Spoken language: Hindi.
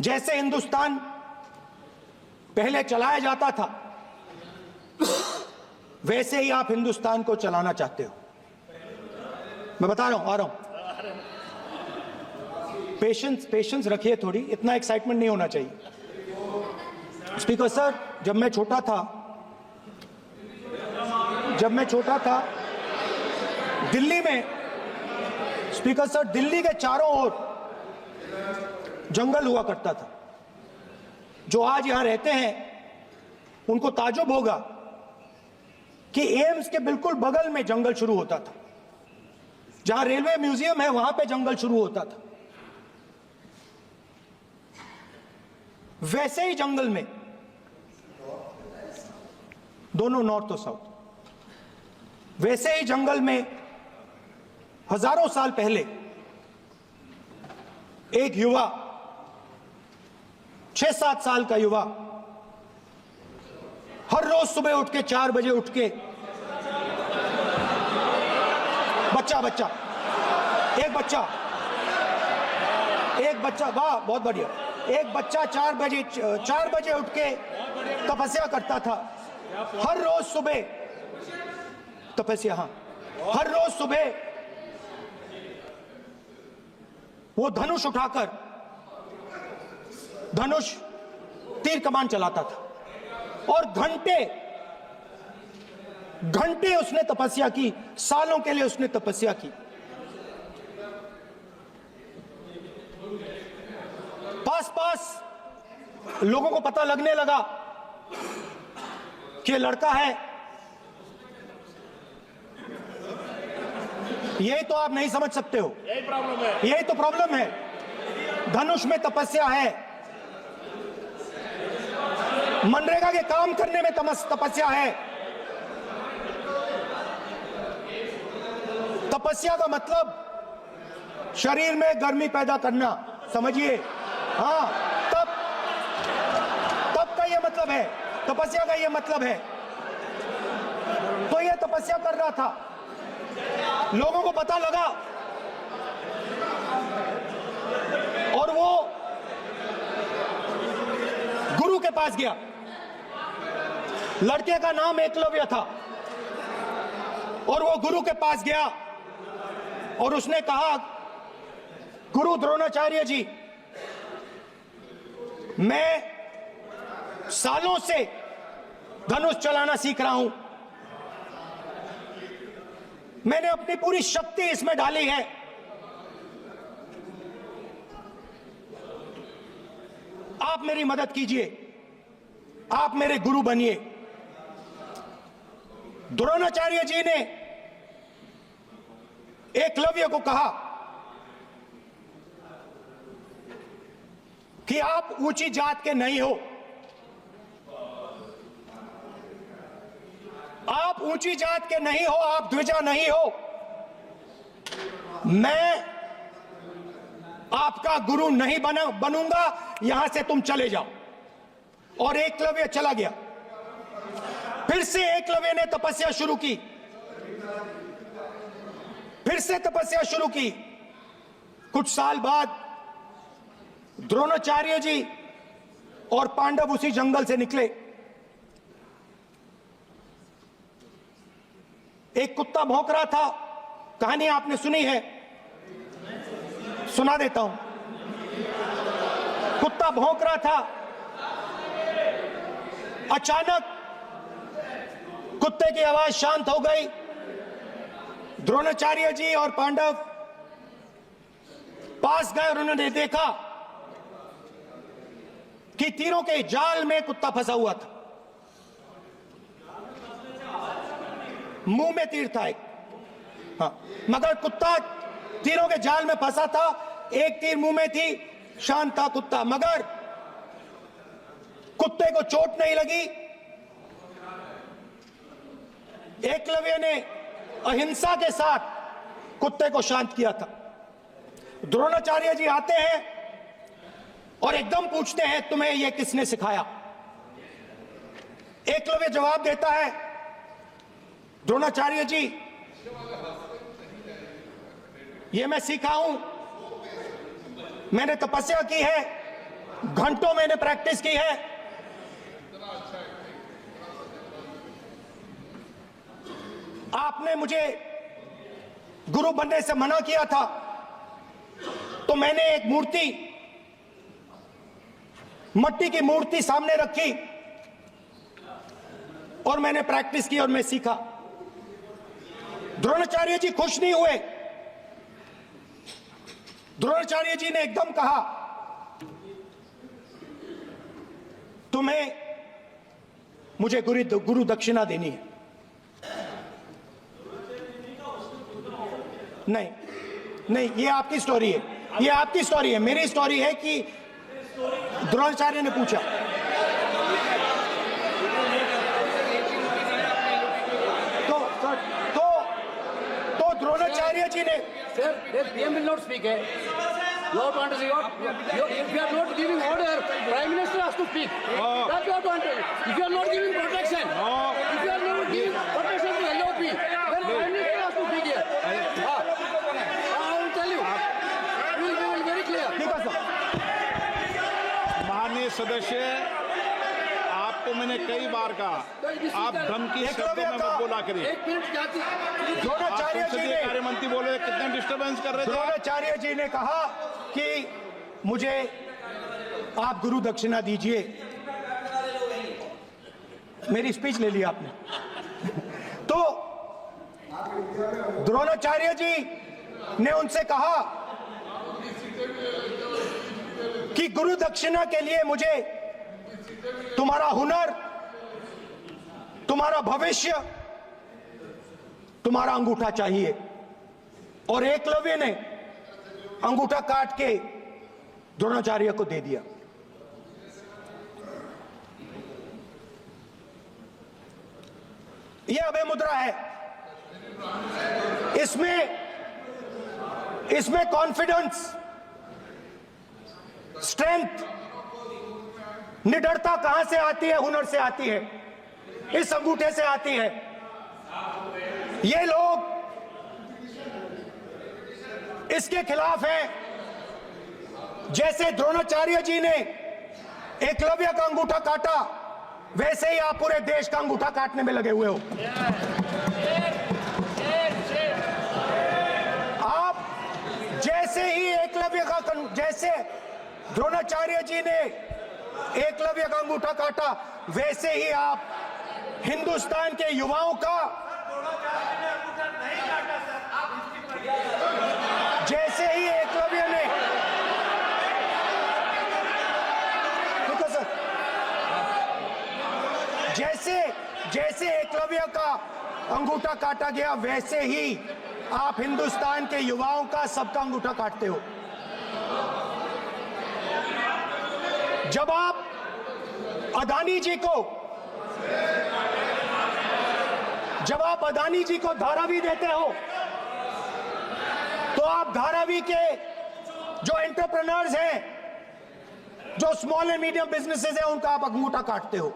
जैसे हिंदुस्तान पहले चलाया जाता था वैसे ही आप हिंदुस्तान को चलाना चाहते हो। मैं बता रहा हूं, आ रहा हूं। पेशेंस रखिए, थोड़ी इतना एक्साइटमेंट नहीं होना चाहिए। स्पीकर सर, जब मैं छोटा था दिल्ली में, स्पीकर सर, दिल्ली के चारों ओर जंगल हुआ करता था। जो आज यहां रहते हैं उनको ताजुब होगा कि एम्स के बिल्कुल बगल में जंगल शुरू होता था। जहां रेलवे म्यूजियम है वहां पे जंगल शुरू होता था। वैसे ही जंगल में, दोनों नॉर्थ और साउथ, वैसे ही जंगल में हजारों साल पहले एक युवा, 6-7 साल का युवा, हर रोज सुबह उठ के 4 बजे उठ के, एक बच्चा, वाह बहुत बढ़िया, एक बच्चा 4 बजे उठ के तपस्या करता था। हर रोज सुबह तपस्या, हाँ, हर रोज सुबह वो धनुष उठाकर तीर कमान चलाता था और घंटे उसने तपस्या की, सालों के लिए उसने तपस्या की। पास लोगों को पता लगने लगा कि लड़का है। यही तो आप नहीं समझ सकते हो, यही प्रॉब्लम है, यही तो प्रॉब्लम है। धनुष में तपस्या है, मनरेगा के काम करने में तपस्या है। तपस्या का मतलब शरीर में गर्मी पैदा करना, समझिए। हाँ, तब का ये मतलब है, तपस्या का ये मतलब है। तो ये तपस्या कर रहा था, लोगों को पता लगा और वो गुरु के पास गया। लड़के का नाम एकलव्य था और वो गुरु के पास गया और उसने कहा, गुरु द्रोणाचार्य जी, मैं सालों से धनुष चलाना सीख रहा हूं, मैंने अपनी पूरी शक्ति इसमें डाली है, आप मेरी मदद कीजिए, आप मेरे गुरु बनिए। द्रोणाचार्य जी ने एकलव्य को कहा कि आप ऊंची जात के नहीं हो, आप ऊंची जात के नहीं हो, आप द्विजा नहीं हो, मैं आपका गुरु नहीं बनूंगा, यहां से तुम चले जाओ। और एकलव्य चला गया। फिर से एकलव्य ने तपस्या शुरू की, कुछ साल बाद द्रोणाचार्य जी और पांडव उसी जंगल से निकले। एक कुत्ता भौंक रहा था, कहानी आपने सुनी है, सुना देता हूं। कुत्ता भौंक रहा था, अचानक कुत्ते की आवाज शांत हो गई। द्रोणाचार्य जी और पांडव पास गए और उन्होंने देखा कि तीरों के जाल में कुत्ता फंसा हुआ था। मुंह में तीर था एक, हाँ, मगर कुत्ता तीरों के जाल में फंसा था, एक तीर मुंह में थी, शांत था कुत्ता, मगर कुत्ते को चोट नहीं लगी। एकलव्य ने अहिंसा के साथ कुत्ते को शांत किया था। द्रोणाचार्य जी आते हैं और एकदम पूछते हैं, तुम्हें यह किसने सिखाया? एकलव्य जवाब देता है, द्रोणाचार्य जी, ये मैं सीखा हूं, मैंने तपस्या की है घंटों मैंने प्रैक्टिस की है। आपने मुझे गुरु बनने से मना किया था, तो मैंने एक मूर्ति, मट्टी की मूर्ति सामने रखी और मैंने प्रैक्टिस की और मैं सीखा। द्रोणाचार्य जी खुश नहीं हुए। द्रोणाचार्य जी ने एकदम कहा, तुम्हें मुझे गुरु दक्षिणा देनी है। नहीं नहीं, ये आपकी स्टोरी है, ये आपकी स्टोरी है। मेरी स्टोरी है कि द्रोणाचार्य ने पूछा। तो द्रोणाचार्य जी ने Sir, the PM will not speak. You have to understand. If you are not giving order, Prime Minister has to speak. That you have to understand. If you are not giving protection, if you are not giving protection to LOP, then Prime Minister has to speak here. I will tell you. We will be very clear. ठीक है सर। माननीय सदस्य, आपको मैंने कई बार कहा, आप धमकी शब्दों में मत बोला करिए। एक मिनट जाती। द्रोणाचार्य जी ने, कार्य मंत्री बोले कितने डिस्टर्बेंस कर रहे थे। द्रोणाचार्य जी ने कहा कि मुझे आप गुरु दक्षिणा दीजिए। मेरी स्पीच ले ली आपने। तो द्रोणाचार्य जी ने उनसे कहा कि गुरु दक्षिणा के लिए मुझे तुम्हारा हुनर, तुम्हारा भविष्य, तुम्हारा अंगूठा चाहिए। और एकलव्य ने अंगूठा काट के द्रोणाचार्य को दे दिया। यह अभय मुद्रा है। इसमें कॉन्फिडेंस, स्ट्रेंथ, निडरता कहां से आती है? हुनर से आती है, इस अंगूठे से आती है। ये लोग इसके खिलाफ हैं। जैसे द्रोणाचार्य जी ने एकलव्य का अंगूठा काटा, वैसे ही आप पूरे देश का अंगूठा काटने में लगे हुए हो। आप जैसे ही एकलव्य का, जैसे द्रोणाचार्य जी ने एकलव्य का अंगूठा काटा, वैसे ही आप हिंदुस्तान के युवाओं का, जैसे ही एकलव्य ने, देखो सर, जैसे एकलव्य का अंगूठा काटा गया, वैसे ही आप हिंदुस्तान के युवाओं का, सबका अंगूठा काटते हो। जब आप अदानी जी को धारावी देते हो, तो आप धारावी के जो एंटरप्रेन्योर्स हैं, जो स्मॉल एंड मीडियम बिजनेसेस हैं, उनका आप अंगूठा काटते हो।